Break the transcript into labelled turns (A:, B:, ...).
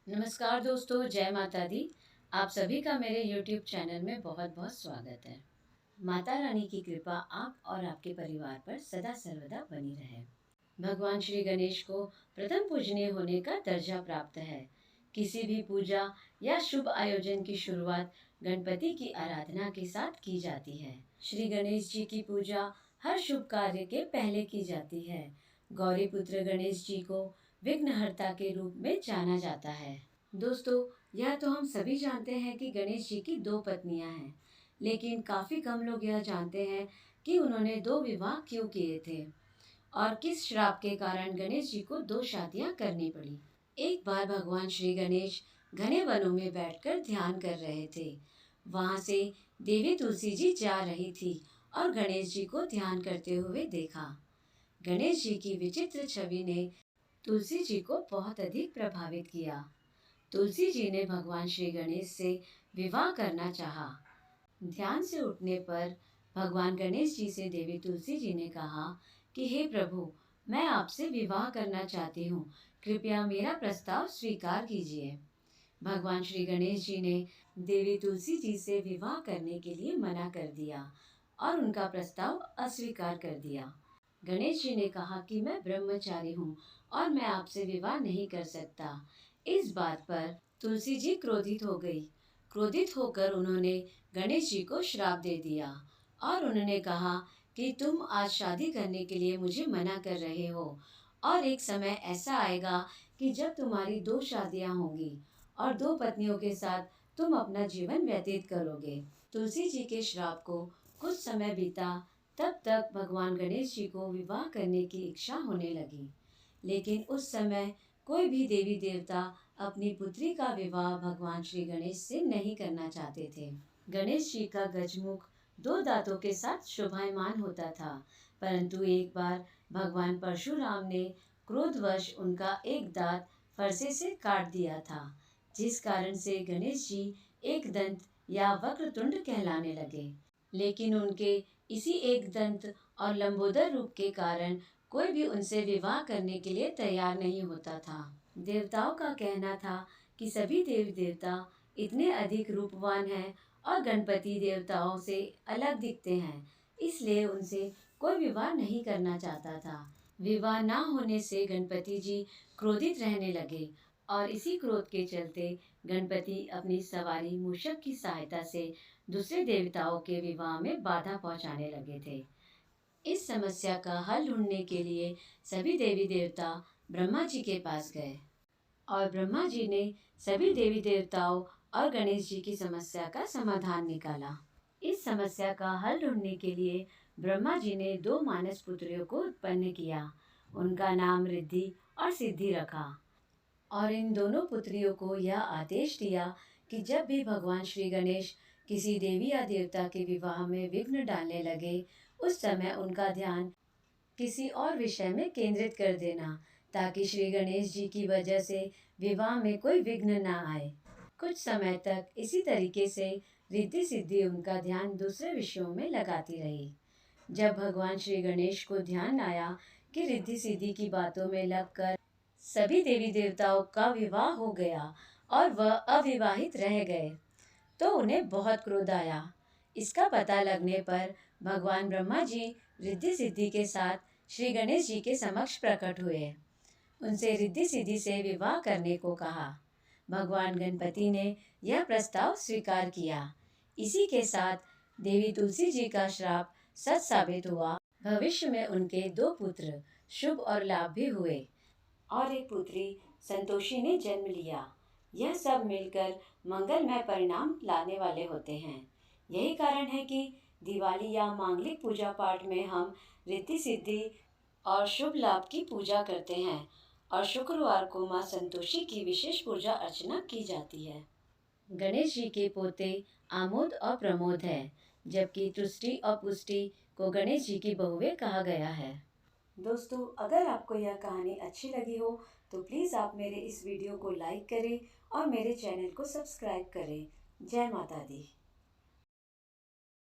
A: नमस्कार दोस्तों, जय माता दी। आप सभी का मेरे YouTube चैनल में बहुत बहुत स्वागत है। माता रानी की कृपा आप और आपके परिवार पर सदा सर्वदा बनी रहे। भगवान श्री गणेश को प्रथम पूजनीय होने का दर्जा प्राप्त है। किसी भी पूजा या शुभ आयोजन की शुरुआत गणपति की आराधना के साथ की जाती है। श्री गणेश जी की पूजा हर शुभ कार्य के पहले की जाती है। गौरी पुत्र गणेश जी को विघ्नहर्ता के रूप में जाना जाता है। दोस्तों, यह तो हम सभी जानते हैं कि गणेश जी की दो पत्नियां हैं, लेकिन काफी कम लोग यह जानते हैं कि उन्होंने दो विवाह क्यों किए थे और किस श्राप के कारण गणेश जी को दो शादियां करनी पड़ी। एक बार भगवान श्री गणेश घने वनों में बैठकर ध्यान कर रहे थे। वहां से देवी तुलसी जी जा रही थी और गणेश जी को ध्यान करते हुए देखा। गणेश जी की विचित्र छवि ने तुलसी जी को बहुत अधिक प्रभावित किया। तुलसी जी ने भगवान श्री गणेश से विवाह करना चाहा। ध्यान से उठने पर भगवान गणेश जी से देवी तुलसी जी ने कहा कि हे प्रभु, मैं आपसे विवाह करना चाहती हूँ, कृपया मेरा प्रस्ताव स्वीकार कीजिए। भगवान श्री गणेश जी ने देवी तुलसी जी से विवाह करने के लिए मना कर दिया और उनका प्रस्ताव अस्वीकार कर दिया। गणेश जी ने कहा कि मैं ब्रह्मचारी हूँ और मैं आपसे विवाह नहीं कर सकता। इस बात पर तुलसी जी क्रोधित हो गई। क्रोधित होकर उन्होंने गणेश जी को श्राप दे दिया और उन्होंने कहा कि तुम आज शादी करने के लिए मुझे मना कर रहे हो और एक समय ऐसा आएगा कि जब तुम्हारी दो शादियां होंगी और दो पत्नियों के साथ तुम अपना जीवन व्यतीत करोगे। तुलसी जी के श्राप को कुछ समय बीता, तब तक भगवान गणेश जी को विवाह करने की इच्छा होने लगी, लेकिन उस समय कोई भी देवी देवता अपनी पुत्री का विवाह भगवान श्री गणेश से नहीं करना चाहते थे। गणेश जी का गजमुख दो दांतों के साथ शोभायमान होता था, परंतु एक बार भगवान परशुराम ने क्रोधवश उनका एक दांत फरसे से काट दिया था, जिस कारण से गणेश जी एक दंत या वक्रतुंड कहलाने लगे। लेकिन उनके इसी एक दंत और लंबोदर रूप के कारण कोई भी उनसे विवाह करने के लिए तैयार नहीं होता था। देवताओं का कहना था कि सभी देवी देवता इतने अधिक रूपवान हैं और गणपति देवताओं से अलग दिखते हैं, इसलिए उनसे कोई विवाह नहीं करना चाहता था। विवाह न होने से गणपति जी क्रोधित रहने लगे और इसी क्रोध के चलते गणपति अपनी सवारी मूषक की सहायता से दूसरे देवताओं के विवाह में बाधा पहुंचाने लगे थे। इस समस्या का हल ढूंढने के लिए सभी देवी देवता ब्रह्मा जी के पास गए और ब्रह्मा जी ने सभी देवी देवताओं और गणेश जी की समस्या का समाधान निकाला। इस समस्या का हल ढूंढने के लिए ब्रह्मा जी ने दो मानस पुत्रियों को उत्पन्न किया। उनका नाम रिद्धि और सिद्धि रखा और इन दोनों पुत्रियों को यह आदेश दिया कि जब भी भगवान श्री गणेश किसी देवी या देवता के विवाह में विघ्न डालने लगे, उस समय उनका ध्यान किसी और विषय में केंद्रित कर देना, ताकि श्री गणेश जी की वजह से विवाह में कोई विघ्न न आए। कुछ समय तक इसी तरीके से रिद्धि सिद्धि उनका ध्यान दूसरे विषयों में लगाती रही। जब भगवान श्री गणेश को ध्यान आया कि रिद्धि सिद्धि की बातों में लगकर सभी देवी देवताओं का विवाह हो गया और वह अविवाहित रह गए, तो उन्हें बहुत क्रोध आया। इसका पता लगने पर भगवान ब्रह्मा जी रिद्धि सिद्धि के साथ श्री गणेश जी के समक्ष प्रकट हुए। उनसे रिद्धि सिद्धि से विवाह करने को कहा। भगवान गणपति ने यह प्रस्ताव स्वीकार किया। इसी के साथ देवी तुलसी जी का श्राप सच साबित हुआ। भविष्य में उनके दो पुत्र शुभ और लाभ भी हुए और एक पुत्री संतोषी ने जन्म लिया। यह सब मिलकर मंगलमय परिणाम लाने वाले होते हैं। यही कारण है कि दिवाली या मांगलिक पूजा पाठ में हम रिद्धि सिद्धि और शुभ लाभ की पूजा करते हैं और शुक्रवार को माँ संतोषी की विशेष पूजा अर्चना की जाती है। गणेश जी के पोते आमोद और प्रमोद है, जबकि तुष्टि और पुष्टि को गणेश जी की बहुएं कहा गया है। दोस्तों, अगर आपको यह कहानी अच्छी लगी हो तो प्लीज़ आप मेरे इस वीडियो को लाइक करें और मेरे चैनल को सब्सक्राइब करें। जय माता दी।